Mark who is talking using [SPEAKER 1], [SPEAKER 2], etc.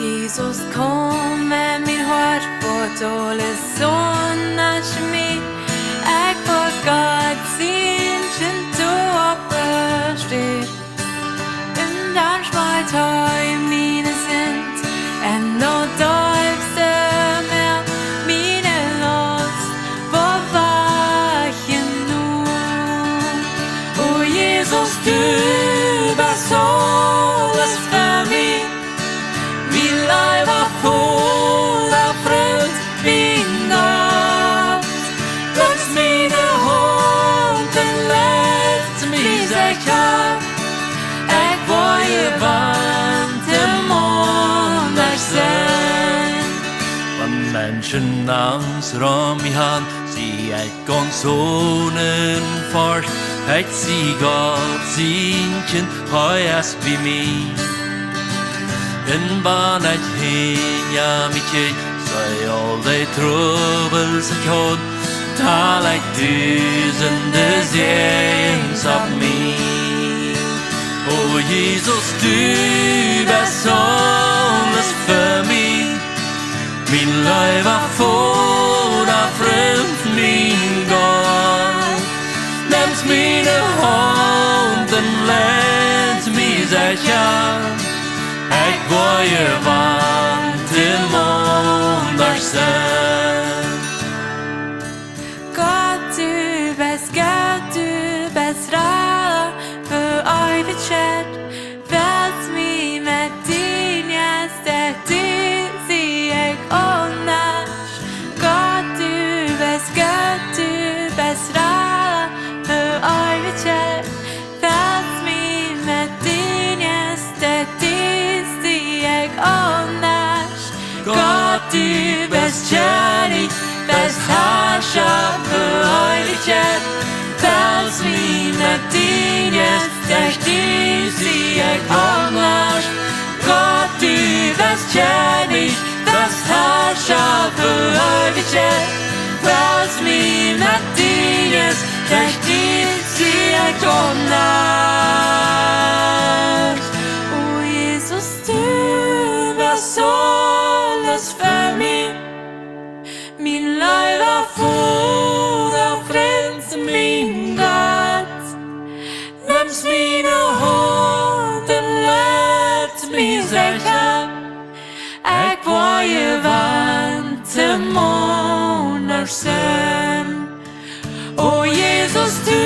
[SPEAKER 1] Jesus kom med min hår på tåle sonnas mi. Jeg får Gud sin kjent og opprørstyr. Undans meg tar mine sint, enda døvste med mine lås på veien nå. Og Jesus, du var såles for meg. Min liv var full av frød, min natt. Langs mine hånden lett mig seg kjær. Jeg var jo vant til måndagsøvn. Men mennesken ansrom i han, si et gång sonen fars. Et si gav sinken høyest vi min. En barn et hinja mykje, så jeg aldri trøbbel seg kjød. Tal et tusendes gjengs av min. Og Jesus, du var såles for min. Min liv var full av frømt min gang. Nems mine hånden lent mig seg kjær. Jeg var jo vant til måndagsøvn. Gud du best ræd, for øyvet kjært. Vært mig med din gjeste, du sier jeg ånders. Gud du best ræd, for øyvet kjært. Vært mig med din gjeste, du sier jeg ånders. Gud du best kjærlig, best herskap, for øyvet kjært. Vært mig med din gjeste, du sier jeg ånders. Gud du best kjærlig, best herskap, for øyvet kjært. Vært mig med din gjeste, du sier jeg ånders. Og Jesus, du var såles for mig. Min liv var full av frelse min Gud. Nems mine hånden lett mig seg kjær. Jeg var jo vant til måndagsøvn. Og Jesus, du